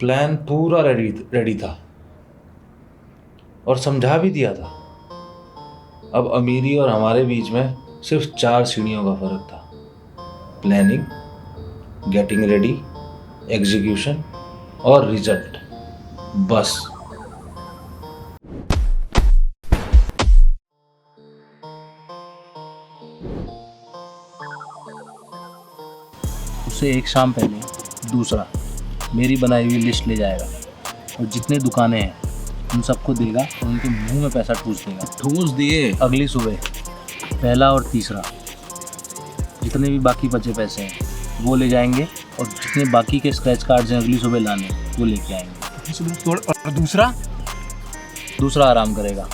Plan पूरा ready था और समझा भी दिया था। अब अमीरी और हमारे बीच में सिर्फ 4 सीढ़ियों का फर्क था। प्लानिंग, गेटिंग रेडी, एग्जीक्यूशन और रिजल्ट। बस। उससे एक शाम पहले दूसरा मेरी बनाई हुई लिस्ट ले जाएगा और जितने दुकानें हैं उन सबको देगा और उनके मुंह में पैसा ठूस देगा। ठूस दिए। अगली सुबह पहला और तीसरा जितने भी बाकी बचे पैसे हैं वो ले जाएंगे और जितने बाकी के स्क्रैच कार्ड्स हैं अगली सुबह लाने वो लेके आएंगे। और दूसरा आराम करेगा।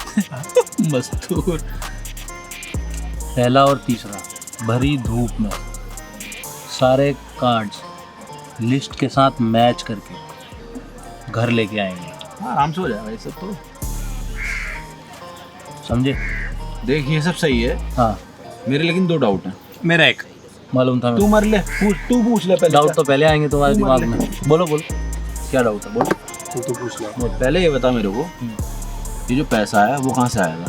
मस्तूर। पहला और तीसरा भरी धूप में सारे कार्ड्स लिस्ट के साथ मैच करके घर लेके आएंगे। आराम से हो जाएगा ये सब तो। समझे? देख ये सब सही है। हाँ मेरे लेकिन 2 डाउट हैं। मेरा एक मालूम था। तू मर ले, तू पूछ ले पहले। डाउट तो पहले आएंगे तुम्हारे दिमाग में। बोलो क्या डाउट है? बोलो। तू पूछ ले। पहले ये बता मेरे को, ये जो पैसा है वो कहाँ से आएगा?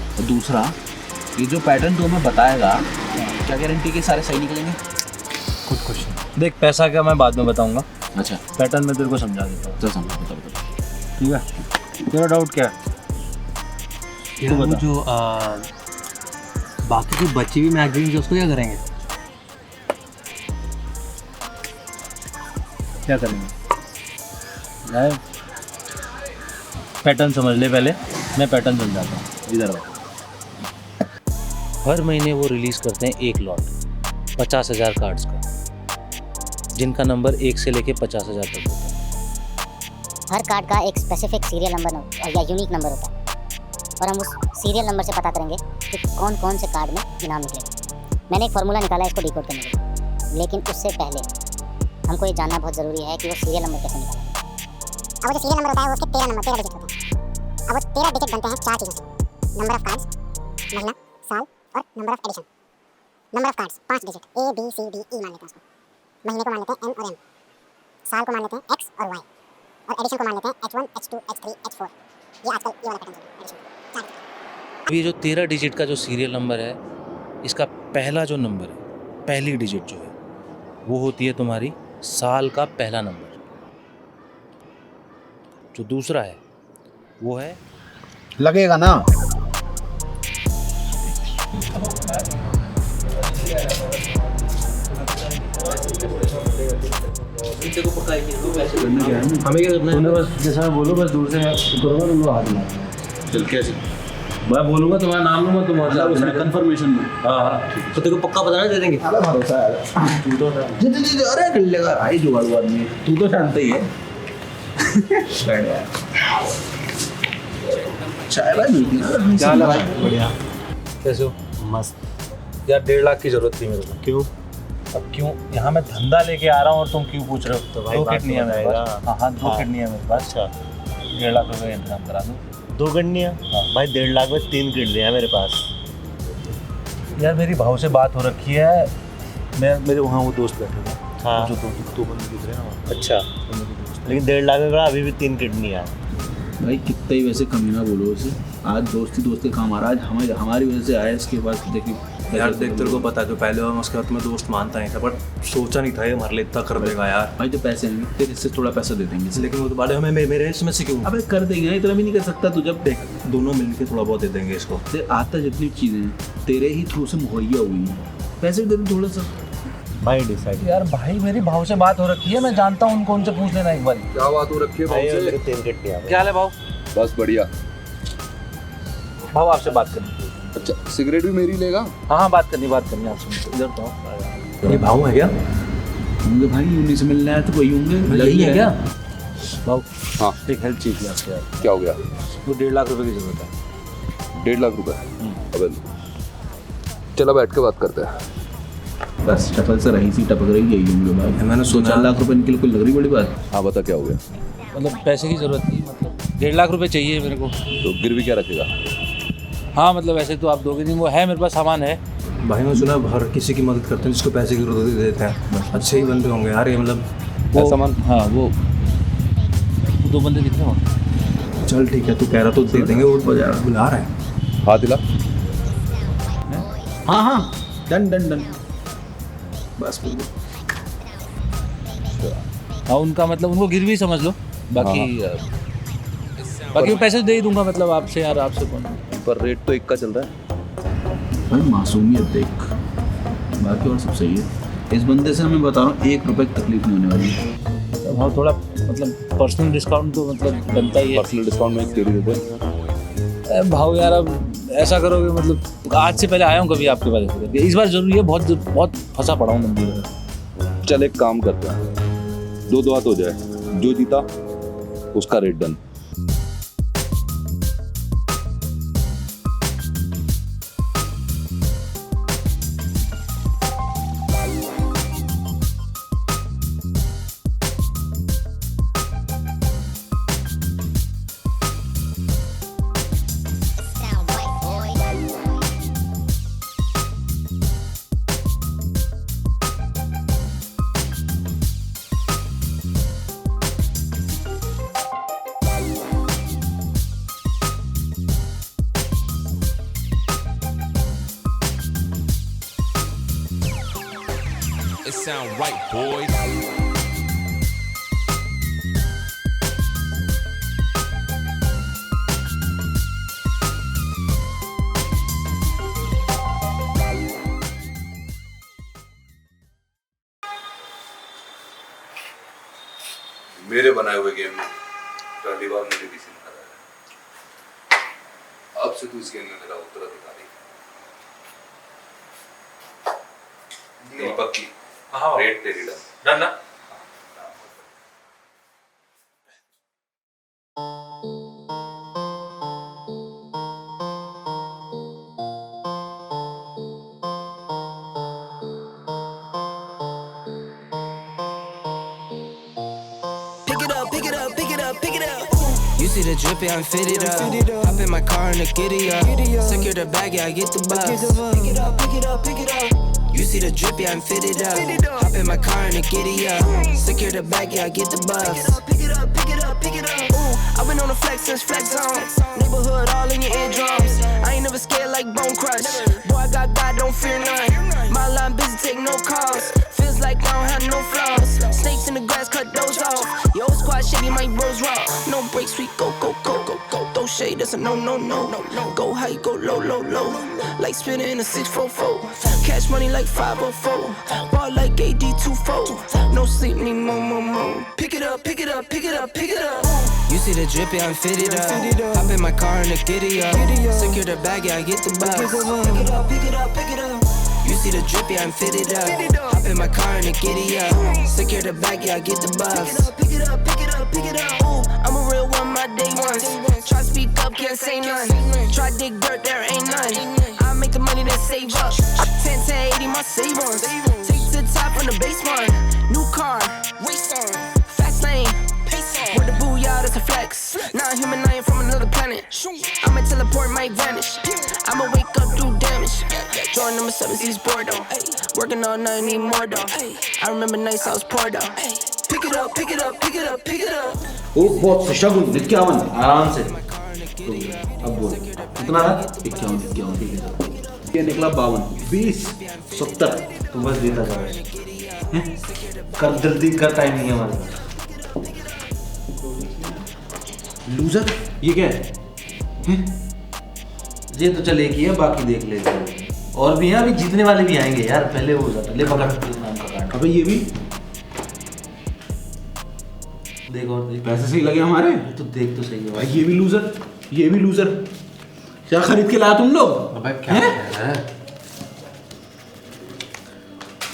और दूसरा, ये जो पैटर्न तू हमें बताएगा, क्या गारंटी के सारे सही निकलेंगे? Good question. देख पैसा क्या मैं बाद में बताऊंगा। अच्छा, पैटर्न में तेरे को समझा देता हूँ। चल समझा, बता। ठीक है। तेरा डाउट क्या है? तू बता। जो बाकी जो बची हुई मैगजीन है उसको क्या करेंगे? क्या करेंगे? पैटर्न समझ ले पहले, मैं पैटर्न समझाता हूँ। इधर आओ। हर महीने वो रिलीज़ करते हैं एक लॉट 50,000 कार्ड्स का, जिनका नंबर 1 से लेके 50,000 तक होता है। हर कार्ड का एक स्पेसिफिक सीरियल नंबर या यूनिक नंबर होता है और हम उस सीरियल नंबर से पता करेंगे कि कौन कौन से कार्ड में इनाम निकलेगा। मैंने एक फार्मूला निकाला है इसको डिकोड करने के लिए, लेकिन उससे पहले हमको ये जानना बहुत ज़रूरी है कि वो सीरियल नंबर कैसे निकाला है। अब वो जो सीरियल नंबर होता है वो उसके 13 डिजिट होता है। अब वो 13 डिजिट बनते हैं 4 चीज़ों से: नंबर ऑफ कार्ड्स, महीना, साल और number of edition. Number of cards 5 digit A B C D E मान लेते हैं उसको। महीने को मान लेते हैं N और M, साल को मान लेते हैं X और Y, और एडिशन को मान लेते हैं H1 H2 H3 H4। ये आजकल ये वाला पैटर्न है एडिशन। ये जो 13 डिजिट का जो सीरियल नंबर है, इसका पहला जो नंबर है, पहली डिजिट जो है, वो होती है तुम्हारी साल का पहला नंबर। जो दूसरा है वो है, लगेगा ना? हमें क्या करना है? बस जैसा बोलो, बस दूर से करूँगा, तुम लोग हाथ मिलाओ। चल कैसे? मैं बोलूँगा तुम्हारा नाम लूँगा, तुम्हारा कंफर्मेशन में। हाँ तो तेरे को पक्का बताना दे देंगे। भरोसा है। तू तो अरे कर लेगा भाई, जुगाड़ू आदमी। तू तो जानता ही है। चाय भाई मिलती है। क्या हाल है भाई? बढ़िया। कैसे हो? मस्त। यार 1.5 लाख की जरूरत थी मेरे को। क्यों? अब क्यों? यहाँ मैं धंधा लेके आ रहा हूँ और तुम क्यों पूछ रहे हो? तो भाई 2 बात किडनी है मेरे बताएगा। पास। हाँ 2 किडनी है मेरे पास। अच्छा, 1.5 लाख रुपये का इंतजाम करा दूँ। 2 किडनियाँ? भाई 1.5 लाख में 3 किडनियाँ मेरे पास। यार मेरी भाव से बात हो रखी है। मैं मेरे वहाँ वो दोस्त बैठे हुए हैं, हाँ। जो दो बंदे दिख रहे हैं ना वहाँ। अच्छा, लेकिन 1.5 लाख में अभी भी 3 किडनियाँ है। भाई कितना ही वैसे कमी ना बोलो उसे। आज दोस्त के काम आ रहा है। आज हमारी वजह से आया इसके पास। देखिए यार देख, तेरे को पता है जो पहले हुआ मैं उसके बाद मैं दोस्त मानता नहीं था, बट सोचा नहीं था ये हमारे लिए इतना कर देगा यार। भाई जो पैसे हैं तेरे हिस्से थोड़ा पैसा दे देंगे। लेकिन वो तो बारे हमें मेरे इसमें से क्यों? अबे कर देंगे ना, इतना भी नहीं कर सकता तू। जब देख, दोनों मिलके थोड़ा बहुत दे देंगे इसको। तेरे आता जितनी चीज़ें हैं तेरे ही थ्रू से मुहैया हुई हैं, पैसे भी दे दे थोड़ा सा। भाई डिसाइड। यार भाई मेरी भाव से बात हो रखी है, मैं जानता हूँ उनको, उनसे पूछ लेना एक बार। क्या बात हो रखी है भाई भाव मेरे से? 3 किडनियाँ। क्या हाल है भाव? बस बढ़िया। भाव आपसे बात करनी थी। अच्छा, सिगरेट भी मेरी लेगा? हाँ बात करनी आपसे। इधर तो ये भाव है क्या? होंगे भाई, उन्हीं से मिलने आए तो वही होंगे। यही है क्या? भाव हाँ। एक हेल्प चाहिए आपसे यार। क्या हो गया? वो 1.5 लाख रुपए की जरूरत है। 1.5 लाख रुपए? अबे चलो बैठ के बात करते हैं। बस शक्ल से रही सी टपक रही, यही होंगे भाई। मैंने सोचा 4 लाख रुपए इनके लिए कोई लग रही बड़ी बात? हाँ बता, क्या हो गया? मतलब पैसे की जरूरत थी, मतलब 1.5 लाख रुपए चाहिए मेरे को। तो गिरवी क्या रखेगा? हाँ मतलब वैसे तो आप दोगे नहीं, वो है मेरे पास सामान है, भाई मैं सुना हर किसी की मदद करते हैं जिसको पैसे की जरूरत दे देते हैं। अच्छे ही बंदे होंगे यार ये, मतलब ऐसा मन, हाँ वो 2 बंदे दिख रहे हैं। चल ठीक है, तू कह रहा तो दे देंगे, वो बुला रहा है। हाथ हिला। हाँ हाँ, डन डन डन, बस बिल्कुल। हाँ उनका मतलब उनको गिरवी समझ लो, बाकी बाकी मैं पैसे दे ही दूंगा, मतलब आपसे यार, आपसे कौन। पर रेट तो 1 का चल रहा है। भाई मासूमियत देख, बाकी और सब सही है। इस बंदे से हमें बता रहा हूँ 1 रुपए की तकलीफ नहीं होने वाली है। हाँ थोड़ा मतलब पर्सनल डिस्काउंट तो मतलब बनता ही है। पर्सनल डिस्काउंट में तेरी दे दे। भाव यार, अब ऐसा करोगे मतलब, आज से पहले आया हूँ कभी आपके पास ऐसे, इस बार जरूरी है, बहुत फंसा पड़ा हूँ मंदिर में। चल एक काम करते हैं, 2 हाथ हो जाए, जो जीता उसका rate done. It sound right, boys. मेरे बनाए हुए गेम में पहली बार मुझे किसी ने हराया। अब से तू इस गेम में मेरा उत्तराधिकारी। दीपक की रेट तेरी डन ना। You see the drippy, I'm fitted up. Hop in my car and the giddy up. Secure the bag, yeah, I get the bus. Pick it up, pick it up, pick it up. You see the drippy, I'm fitted up. Hop in my car and the giddy up. Secure the bag, yeah, I get the bus. Pick it up, pick it up, pick it up. Ooh, I've been on the flex since flex zone. Neighborhood all in your eardrums. I ain't never scared like Bone Crush. Boy, I got God, don't fear none. My line busy, take no calls. Feels like I don't have no flaws. Snakes in the grass, cut those off. Yo, squad shady, my bros raw. No breaks, we go, go, go, go, go. Throw shade, that's a no, no, no, no, no. Go high, go low, low, low. Like spinning in a 644. Cash money like 504. Ball like AD24. No sleep, need more, more, more. Pick it up, pick it up, pick it up, pick it up. You see the drippy, I'm fitted up. Hop in my car and the giddy up. Secure the bag, yeah, I get the bus. Pick it up, pick it up, pick it up. You see the drippy, I'm fitted up. Hop in my car and the giddy up. Secure the bag, yeah, I get the bus. Pick it up, pick it up, pick it up. Ooh, I'm a real one, my day ones. Try speak up, can't say none. Try dig dirt, there ain't none. I make the money that save up. 10, 10, 80, my save ones. Take to the top on the base one. New car, race on. Fast lane, pace on. With the booyah, that's a flex. Not human, I ain't from another planet. I'ma teleport, might vanish. I'ma wake up, do damage. Jordan number 7, he's bored though. Working all night, need more though. I remember nights I was poor though. Pick it up, pick it up, pick it up, pick it up. ओ बहुत शगुन 51 आराम से। अब बोल कितना रहा? 51 ठीक है। ये निकला 52 20 70। तू बस देता जा, कर जल्दी कर, टाइम नहीं है हमारे पास। लूजर ये क्या है? ये तो चल एक ही है, बाकी देख लेते हैं। और भी हैं, अभी जीतने वाले भी आएंगे यार, पहले वो जाता। ले पकड़ नाम का कार्ड। अबे ये भी देख और देख, पैसे सही लगे हमारे। तो देख तो सही है भाई ये भी लूजर, ये भी लूजर। क्या खरीद के लाया तुम लोग? अबे क्या कह रहा है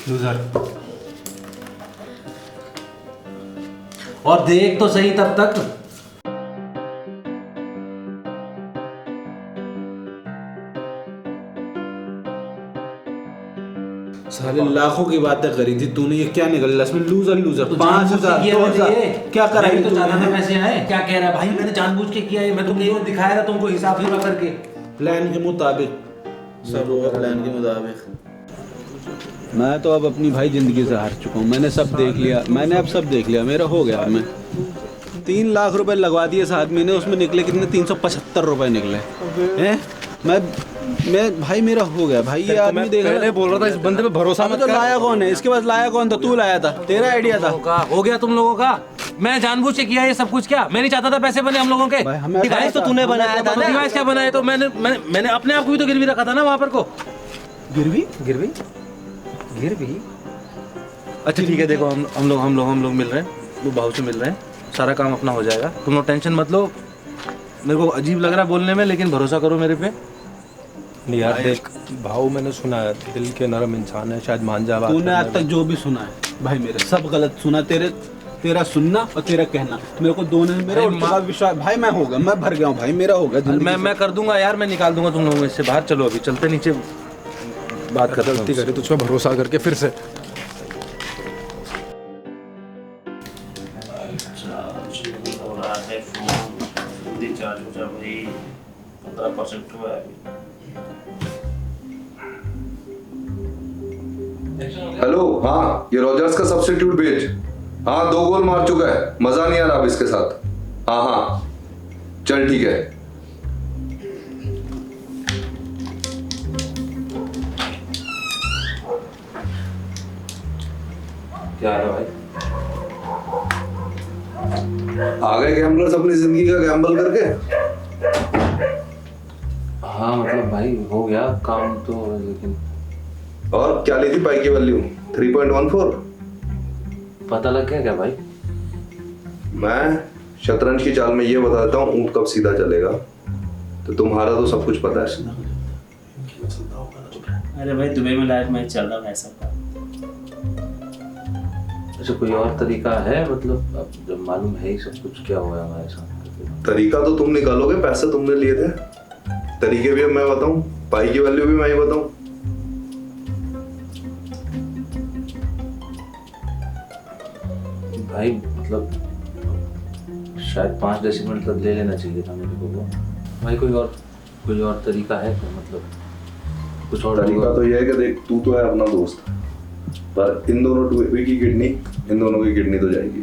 लूजर? और देख तो सही तब तक। साले लाखों की बातें करी थी तूने, ये क्या निकल रहा इसमें? Loser loser. तो 5000 2000 क्या कराई तो तूने? ज्यादा पैसे आए, क्या कह रहा है भाई? मैंने जानबूझ के किया है, मैं तो नहीं दिखाया था तुमको हिसाब पूरा करके। प्लान के मुताबिक सब होगा प्लान के मुताबिक। मैं तो अब अपनी भाई ज़िंदगी से हार चुका हूँ। मैंने सब देख लिया, मैंने अब सब देख लिया, मेरा हो गया। मैं 3 लाख रुपए लगवा दिए 7 महीने, उसमें निकले कितने? 375 रुपए निकले हैं। मैं भाई मेरा हो गया भाई। ये आदमी देख रहा है, बोल रहा था इस बंदे पे भरोसा मत तो कर। लाया कौन है इसके पास? लाया कौन था? तू लाया था, तेरा आइडिया था। हो गया तुम लोगों का। मैं जानबूझ के किया ये सब कुछ। क्या मैं नहीं चाहता था पैसे बने हम लोगों के? भाई हमें डिवाइस तो तूने बनाया था। डिवाइस क्या बनाया? तो मैंने अपने आप को भी तो गिरवी रखा था ना वहाँ पर को। गिरवी अच्छा ठीक है, देखो हम लोग मिल रहे हैं, वो भाव से मिल रहे हैं, सारा काम अपना हो जाएगा, तुम लोग टेंशन मत लो। मेरे को अजीब लग रहा है बोलने में, लेकिन भरोसा करो मेरे पे। नहीं यार देख भाव, मैंने सुना है दिल के नरम इंसान है, शायद मान जा बात। तूने आज तक जो भी सुना है भाई मेरे सब गलत सुना। तेरा सुनना और तेरा कहना मेरे को दोनों में मेरा उल्टा विश्वास। भाई मैं हो गया, मैं भर गया हूँ भाई, मेरा हो गया। मैं कर दूंगा यार, मैं निकाल दूंगा तुम लोगों में इससे बाहर। चलो अभी चलते नीचे बात करते हैं। गलती करी तुझ पे भरोसा करके फिर से। हेलो, हाँ ये रॉजर्स का सब्स्टिट्यूट भेज। हाँ 2 गोल मार चुका है, मजा नहीं आ रहा अब इसके साथ। हाँ हाँ चल ठीक है। क्या है भाई? आ गए गैम्बलर्स अपनी जिंदगी का गैम्बल करके। हाँ मतलब भाई हो गया काम तो, लेकिन और क्या ली थी पाई की वैल्यू? 3.14। पता लग गया क्या भाई? मैं शतरंज की चाल में ये बता देता हूँ ऊंट कब सीधा चलेगा, तो तुम्हारा तो सब कुछ पता है। अरे भाई दुबई में लाइव मैच चल रहा है ऐसा। अच्छा कोई और तरीका है? मतलब अब जब मालूम है ही सब कुछ क्या हुआ है हमारे साथ। तरीका तो तुम निकालोगे, पैसे तुमने लिए थे। तरीके भी अब मैं बताऊं, पाई की वैल्यू भी मैं ही बताऊं। भाई मतलब शायद 5 डेसिमल तक ले लेना चाहिए था मेरे को। भाई कोई और तरीका है क्या? मतलब कुछ और तरीका तो ये है कि देख, तू तो है अपना दोस्त, पर इन दोनों की किडनी तो जाएगी।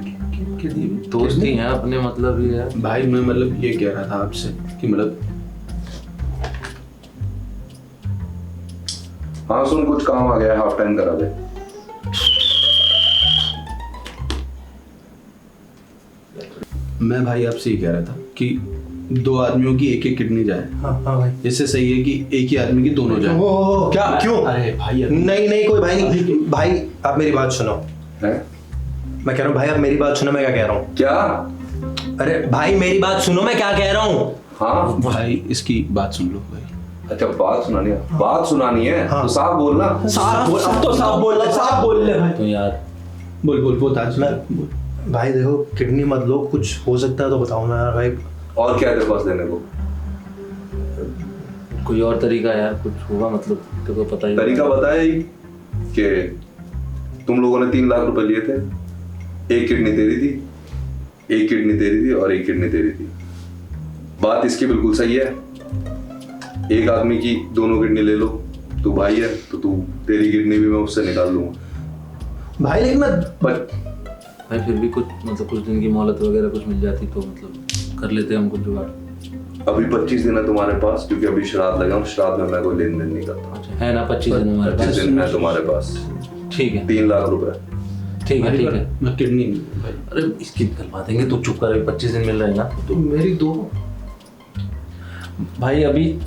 दोस्त ही हैं अपने, मतलब ये है भाई। मैं मतलब ये कह रहा था आपसे कि मतलब हाँ सुन, कुछ काम आ गया है, हाफ टाइम करा दे। मैं भाई आपसे ये कह रहा था कि 2 आदमियों की एक किडनी जाए। हाँ भाई, इससे सही है कि एक ही आदमी की दोनों जाए। क्या क्यों? अरे भाई नहीं कोई भाई नहीं। भाई आप मेरी बात सुनो। है? मैं कह रहा हूँ भाई आप मेरी बात सुनो, मैं क्या कह रहा हूँ। क्या? अरे भाई मेरी बात सुनो, मैं क्या कह रहा हूँ। हाँ भाई इसकी बात सुन लो भाई। अच्छा बात सुनानी है हाँ। तो साफ बोलना। साफ बोल, अब तो साफ बोल ले भाई। तो यार बोल ताज बोल। भाई देखो किडनी मत लो, कुछ हो सकता है तो बताओ ना यार भाई। और क्या है तेरे पास देने को? कोई और तरीका यार, कुछ होगा मतलब तेरे को पता ही। तरीका बताया ही कि तुम लोगों ने 3 लाख रुपए लिए थे, एक किडनी तेरी थी, एक किडनी तेरी थी और एक किडनी तेरी थी। बात इसकी बिल्कुल सही है। एक आदमी की दोनों किडनी ले लो, तू भाई है तो तू तेरी किडनी भी मैं उससे निकाल लूंगा भाई। लेकिन मैं भाई फिर भी कुछ मतलब कुछ दिन की मोहलत वगैरह कुछ मिल जाती तो मतलब कर लेते हम कुछ जुगाड़। अभी 25 दिन है तुम्हारे पास, क्योंकि अभी श्राद्ध लगा, श्राद्ध में मैं कोई लेन देन नहीं करता। अच्छा है ना 25 दिन हमारे 25 पास? दिन है तुम्हारे पास। ठीक है 3 लाख रुपए। ठीक है। मैं किडनी नहीं भाई। अरे इसकी निकलवा देंगे, तू चुप कर। अभी 25 दिन मिल रहे हैं ना तो मेरी 2 भाई। अभी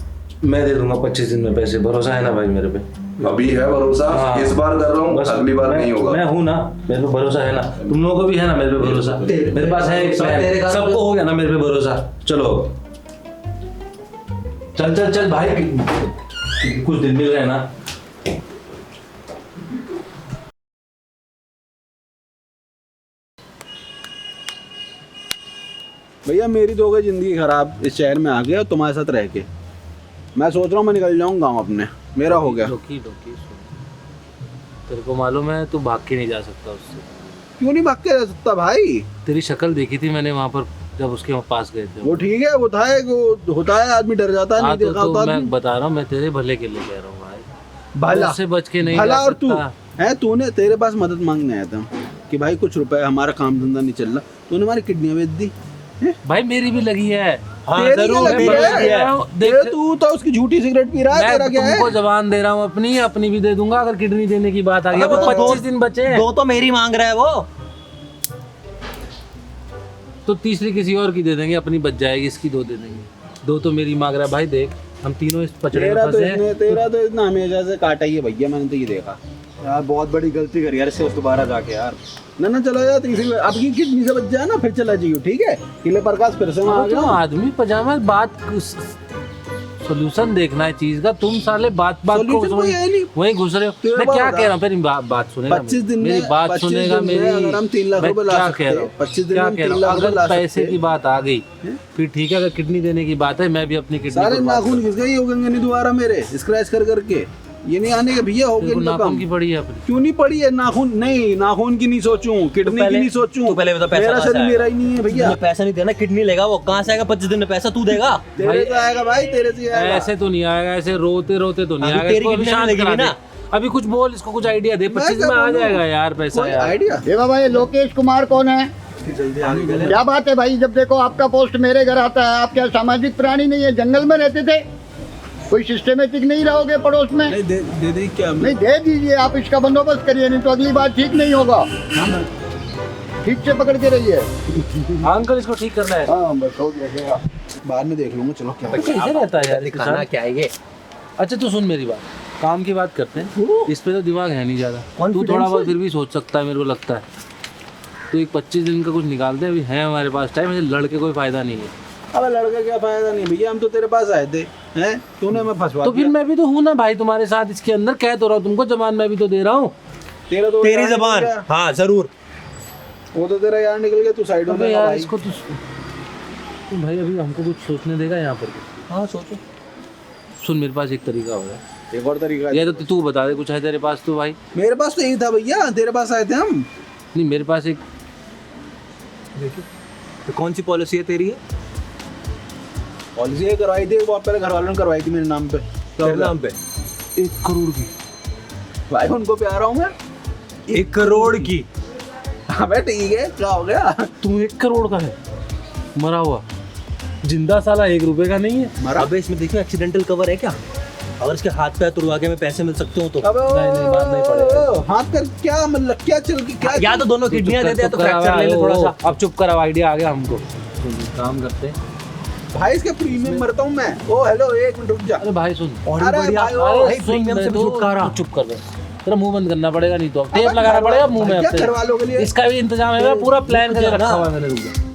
मैं दे दूंगा 25 दिन में पैसे, भरोसा है ना भाई मेरे पे? अभी है भरोसा? हाँ। इस बार कर रहा हूँ, अगली बार नहीं होगा। मैं हूँ ना, मेरे पे भरोसा है ना? तुम लोगों को भी है ना मेरे पे भरोसा? मेरे पास है एक प्लान, सबको हो गया ना मेरे पे भरोसा। चलो चल भाई, कुछ दिन मिल रहे हैं ना। भैया मेरी तो हो गई जिंदगी खराब, इस शहर में आ गया और तुम्हारे साथ रह के। मैं सोच रहा हूँ मैं निकल जाऊँ गाँव अपने, मेरा हो गया। डोकी तेरे को मालूम है तू भाग के नहीं जा सकता उससे। क्यों नहीं भाग के रह सकता भाई? तेरी शक्ल देखी थी मैंने वहाँ पर जब उसके पास गए थे। वो ठीक है, वो था वो होता है, आदमी डर जाता है, हाँ, नहीं देखा होता मैं आदमी। बता रहा हूँ, मैं तेरे भले के लिए कह रहा हूँ भाई, भला से बच के नहीं भला जा और तू सकता। है, तूने तेरे पास मदद मांगने आया था कि भाई कुछ रुपए, हमारा काम धंधा नहीं चल रहा, तूने हमारी किडनियां बेच दी। भाई मेरी भी लगी है। हाँ तेरी जरूर क्या लगी है। देख तू तो उसकी झूठी सिगरेट पी रहा है, तेरा मैं क्या है? तुमको जबान दे रहा हूँ, अपनी भी दे दूंगा अगर किडनी देने की बात आ गई। अबे अब वो 25 दिन बचे हैं, 2 तो मेरी मांग रहा है वो। तो तीसरी किसी और की दे देंगे, अपनी बच जाएगी, इसकी 2 दे देंगे। 2 तो मेरी मांग रहा है भाई। देख हम तीनों इस पचड़े में फंसे हैं। तेरा तो इतना हमेशा से काटा ही है भैया, मैंने तो ये देखा यार बहुत बड़ी गलती करी यार, इससे दोबारा जाके यार। ना चलो यार, तीसरी बार अब की किडनी से बच जाए ना, फिर चला जाइयो, ठीक है? किले प्रकाश फिर से वहाँ आ तो गया। आदमी पजामा बात सोल्यूशन देखना है चीज का। तुम साले बात को Solution कोई है नहीं। वहीं घुस रहे हो। तेरे मैं बाप क्या बता। कह रहा हूँ, मेरी बात सुनेगा। 25 दिन मेरी में बात 25 सुनेगा दिन में मेरी। अगर हम 3 लाख मैं रुपए ला क्या सकते कह हैं, रहा हूँ, 25 दिन क्या में हम कह 3 रहा हूँ, लाख रुपए अगर ला पैसे सकते की हैं। बात आ गई फिर ठीक है। अगर किडनी देने की बात है, मैं भी अपनी किडनी सारे नाखून घिस गए, होंगे नहीं दोबारा मेरे स्क्रैच कर करके। ये नहीं आने के भैया, हो गया इनका नाखून काम। की पड़ी है अपनी। क्यों नहीं पड़ी है? नाखून नहीं, नाखून की नहीं सोचूं, किडनी की नहीं सोचूं। तू पहले बता पैसा मेरा कहाँ से शरीर आएगा? मेरा ही नहीं है भैया। तुझे पैसा नहीं देना, किडनी लेगा वो, कहाँ से आएगा 25 दिन में पैसा? तू देगा? तेरे से आएगा भाई, तेरे से आएगा। ऐसे तो नहीं आएगा, ऐसे रोते रोते तो नहीं अभी आएगा। तेरी इसको अभी किडनी शांत लगेगी करा दे। ना। अभी कुछ बोल, इसको कुछ आइडिया दे। 25 में आ जाएगा यार पैसा यार। आइडिया ये बाबा, ये लोकेश कुमार कौन है? क्या बात है भाई, जब देखो आपका पोस्ट मेरे घर आता है। आप क्या सामाजिक प्राणी नहीं है? जंगल में रहते थे? कोई सिस्टमेटिक नहीं रहोगे पड़ोस में? नहीं दे दे क्या? नहीं दे दीजिए, आप इसका बंदोबस्त करिए, नहीं तो अगली बार ठीक नहीं होगा। ठीक से पकड़ के रहिए। अंकल इसको ठीक करना है। हाँ बस हो गया। बाद में देख लूंगा, चलो क्या कैसे रहता है यार इसके खाना साथ? क्या है ये? अच्छा तू सुन मेरी बात, काम की बात करते हैं। इस पे तो दिमाग है नहीं ज्यादा। तू थोड़ा बहुत फिर भी सोच सकता है, मेरे को लगता है। तो एक 25 दिन का कुछ निकालते हैं, अभी है हमारे पास टाइम। ऐसे लड़के कोई फायदा नहीं है। अब लड़का क्या फायदा नहीं भैया, हम तो तेरे पास आए थे, हैं? तूने मैं फंसवा तो फिर मैं भी तो हूँ ना भाई तुम्हारे साथ इसके अंदर। कह तो रहा हूँ तुमको, जबान मैं भी तो दे रहा हूँ। तेरा तो तेरी यार जबान, निकल गया। हाँ जरूर। वो तो तेरा यार निकल गया, तू साइड में अबे लगा यार भाई। इसको तू भाई अभी हमको कुछ सोचने देगा यहाँ पर। हाँ सोचो। सुन मेरे पास एक तरीका हो रहा है। एक और तरीका है। या तो तू बता दे, कुछ है तेरे पास तो भाई। मेरे पास तो यही था भैया, तेरे पास आए थे हम। नहीं मेरे पास एक तो कौन सी पॉलिसी है तेरी? पॉलिसी करवाई थी, बहुत पहले घर वालों ने करवाई थी मेरे नाम पे। तेरे नाम पे 1 करोड़ की। भाई उनको प्यारा हूँ मैं। 1 करोड़ की? अबे ठीक है, क्या हो गया? तू 1 करोड़ का है मरा हुआ, जिंदा साला 1 रुपए का नहीं है। मरा? अबे इसमें देखो एक्सीडेंटल कवर है क्या? अगर इसके हाथ पैर तुड़वा के मैं पैसे मिल सकते हो तो? अबे नहीं, बात नहीं पड़ेगा। हाथ कर क्या मतलब, क्या चल के क्या? या तो दोनों किडनियां दे दे, या तो चुप कर, फ्रैक्चर ले ले थोड़ा सा। अब चुप कर, अब आइडिया आ गया हमको। काम करते हैं भाई इसके प्रीमियम मरता हूँ मैं। ओ हेलो, 1 मिनट रुक जा। अरे भाई सुन, अरे बढ़िया। भाई, भाई सुन प्रीमियम मैं से तो- छुटकारा। तू चुप कर दे। तेरा मुंह बंद करना पड़ेगा, नहीं तो टेप लगाना पड़ेगा मुंह में। क्या अब तेरे। करवा लोगे लिए? इसका भी इंतजाम है, पूरा प्लान करके रखा हुआ है मैंने। रुक जा।